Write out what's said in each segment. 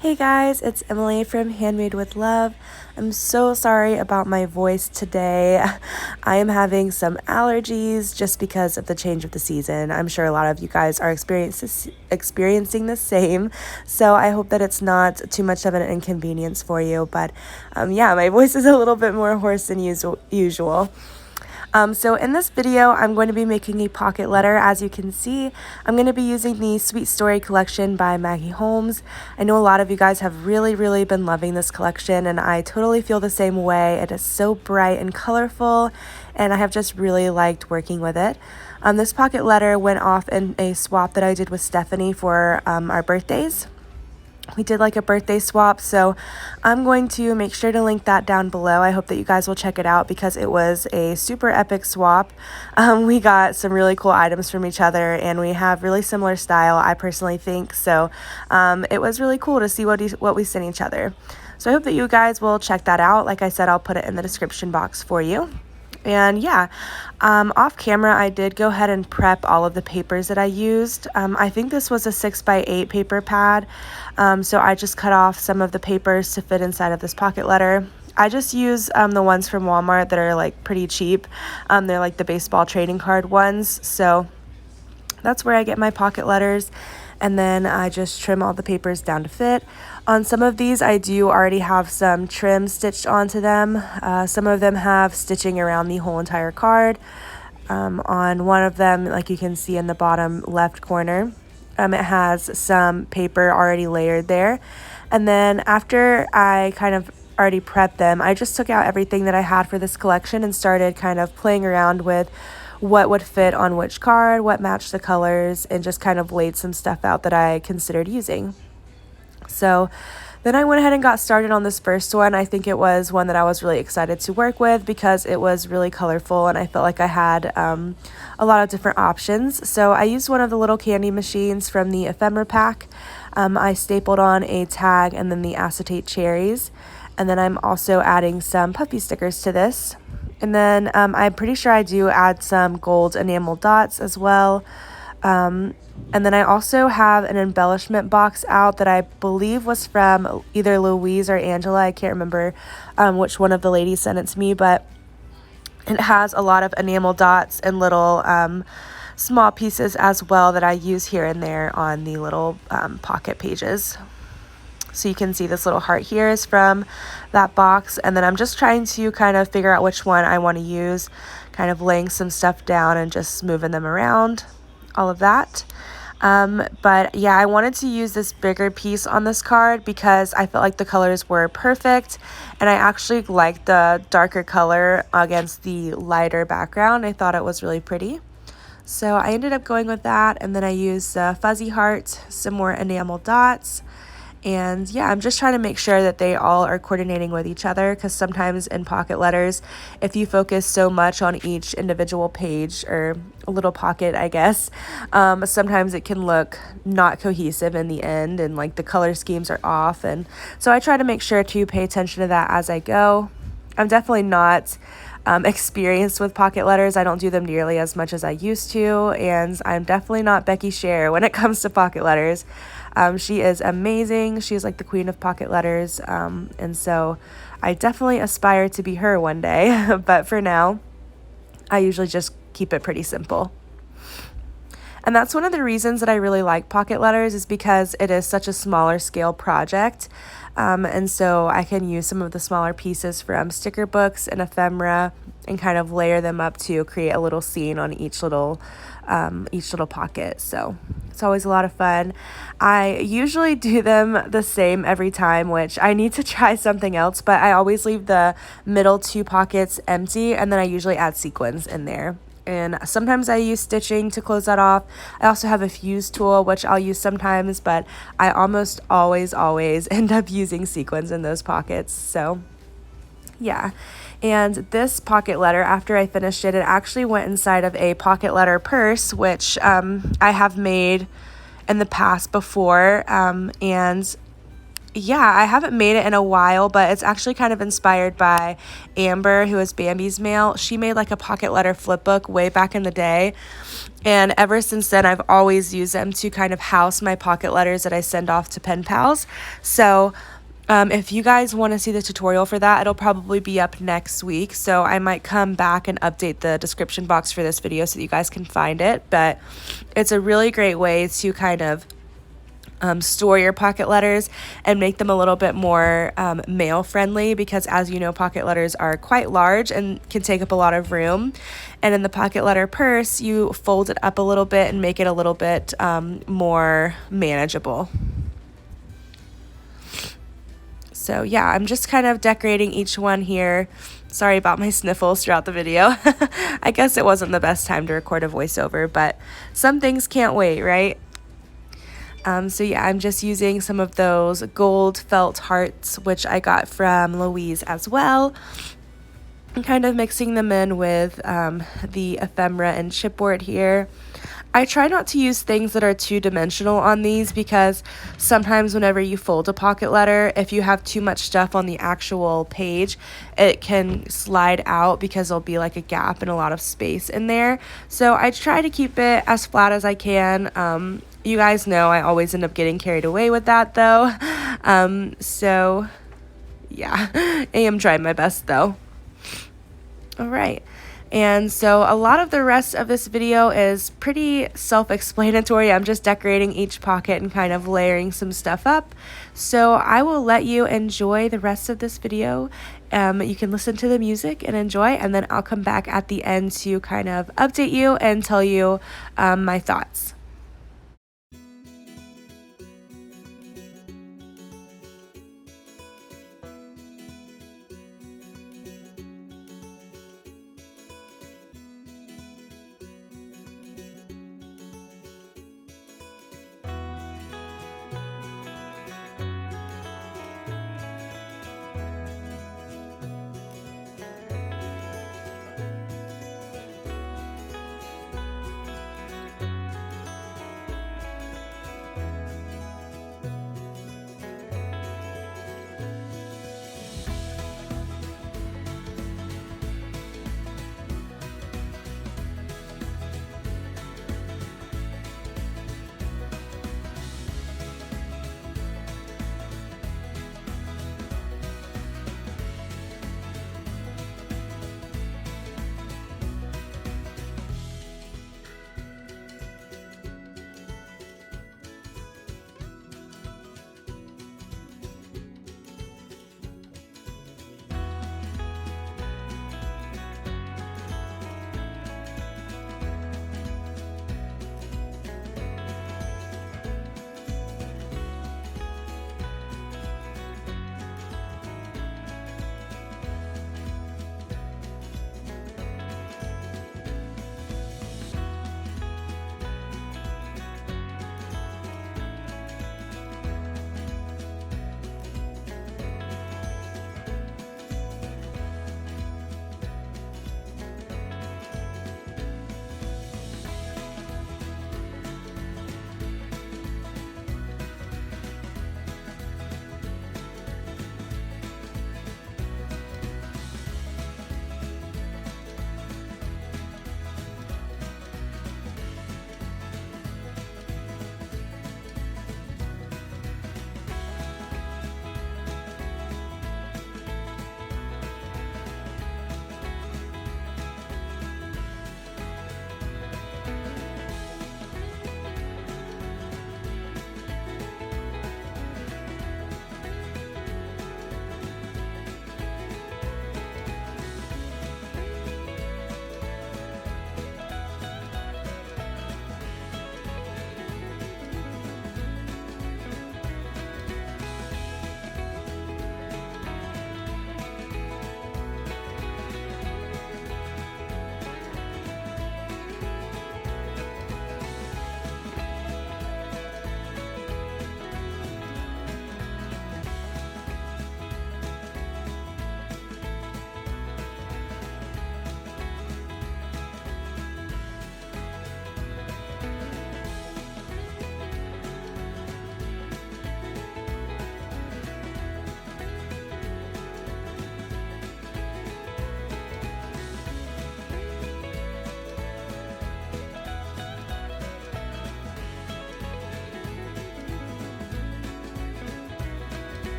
Hey guys, it's Emily from Handmade with Love. I'm so sorry about my voice today. I am having some allergies just because of the change of the season. I'm sure a lot of you guys are experiencing the same, so I hope that it's not too much of an inconvenience for you. But yeah, my voice is a little bit more hoarse than usual. So in this video, I'm going to be making a pocket letter. As you can see, I'm going to be using the Sweet Story collection by Maggie Holmes. I know a lot of you guys have really been loving this collection, and I totally feel the same way. It is so bright and colorful, and I have just really liked working with it. This pocket letter went off in a swap that I did with Stephanie for our birthdays. We did like a birthday swap, so I'm going to make sure to link that down below. I hope that you guys will check it out because it was a super epic swap. We got some really cool items from each other, and we have really similar style, I personally think. So it was really cool to see what we sent each other. So I hope that you guys will check that out. Like I said, I'll put it in the description box for you. And yeah, off camera, I did go ahead and prep all of the papers that I used. I think this was a 6x8 paper pad. So I just cut off some of the papers to fit inside of this pocket letter. I just use the ones from Walmart that are like pretty cheap. They're like the baseball trading card ones. So that's where I get my pocket letters. And then I just trim all the papers down to fit. On some of these, I do already have some trim stitched onto them. Some of them have stitching around the whole entire card. On one of them, like you can see in the bottom left corner, it has some paper already layered there. And then after I kind of already prepped them, I just took out everything that I had for this collection and started kind of playing around with what would fit on which card, what matched the colors, and just kind of laid some stuff out that I considered using. So then I went ahead and got started on this first one. I think it was one that I was really excited to work with because it was really colorful and I felt like I had a lot of different options. So I used one of the little candy machines from the ephemera pack. I stapled on a tag and then the acetate cherries. And then I'm also adding some puffy stickers to this. And then I'm pretty sure I do add some gold enamel dots as well. And then I also have an embellishment box out that I believe was from either Louise or Angela. I can't remember which one of the ladies sent it to me, but it has a lot of enamel dots and little small pieces as well that I use here and there on the little pocket pages. So you can see this little heart here is from that box. And then I'm just trying to kind of figure out which one I want to use, kind of laying some stuff down and just moving them around, all of that. But yeah, I wanted to use this bigger piece on this card because I felt like the colors were perfect. And I actually liked the darker color against the lighter background. I thought it was really pretty. So I ended up going with that. And then I used the fuzzy heart, some more enamel dots. And yeah, I'm just trying to make sure that they all are coordinating with each other because sometimes in pocket letters, if you focus so much on each individual page or a little pocket, I guess, sometimes it can look not cohesive in the end and like the color schemes are off. And so I try to make sure to pay attention to that as I go. I'm definitely not experienced with pocket letters. I don't do them nearly as much as I used to, and I'm definitely not Becky Scher when it comes to pocket letters. She is amazing. She's like the queen of pocket letters, and so I definitely aspire to be her one day, but for now, I usually just keep it pretty simple. And that's one of the reasons that I really like pocket letters is because it is such a smaller scale project. And so I can use some of the smaller pieces from sticker books and ephemera and kind of layer them up to create a little scene on each little pocket. So it's always a lot of fun. I usually do them the same every time, which I need to try something else, but I always leave the middle two pockets empty and then I usually add sequins in there. And sometimes I use stitching to close that off. I also have a fuse tool, which I'll use sometimes, but I almost always end up using sequins in those pockets. So yeah. And this pocket letter, after I finished it, it actually went inside of a pocket letter purse, which I have made in the past before. And Yeah, I haven't made it in a while, but it's actually kind of inspired by Amber, who is Bambi's mail. She made like a pocket letter flip book way back in the day. And ever since then, I've always used them to kind of house my pocket letters that I send off to pen pals. So if you guys want to see the tutorial for that, it'll probably be up next week. So I might come back and update the description box for this video so that you guys can find it. But it's a really great way to kind of store your pocket letters and make them a little bit more mail friendly, because as you know, pocket letters are quite large and can take up a lot of room. And in the pocket letter purse, you fold it up a little bit and make it a little bit more manageable. So yeah, I'm just kind of decorating each one here. Sorry about my sniffles throughout the video. I guess it wasn't the best time to record a voiceover, but some things can't wait, right? So yeah, I'm just using some of those gold felt hearts, which I got from Louise as well, and kind of mixing them in with the ephemera and chipboard here. I try not to use things that are two-dimensional on these, because sometimes whenever you fold a pocket letter, if you have too much stuff on the actual page, it can slide out because there'll be like a gap and a lot of space in there. So I try to keep it as flat as I can. You guys know I always end up getting carried away with that though. So yeah, I am trying my best though. All right. And so a lot of the rest of this video is pretty self-explanatory. I'm just decorating each pocket and kind of layering some stuff up. So I will let you enjoy the rest of this video. You can listen to the music and enjoy, and then I'll come back at the end to kind of update you and tell you my thoughts.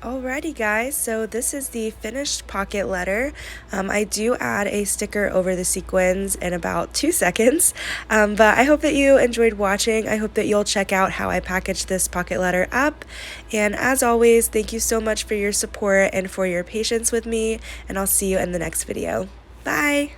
Alrighty guys, so this is the finished pocket letter. I do add a sticker over the sequins in about 2 seconds, but I hope that you enjoyed watching. I hope that you'll check out how I packaged this pocket letter up, and as always, thank you so much for your support and for your patience with me, and I'll see you in the next video. Bye!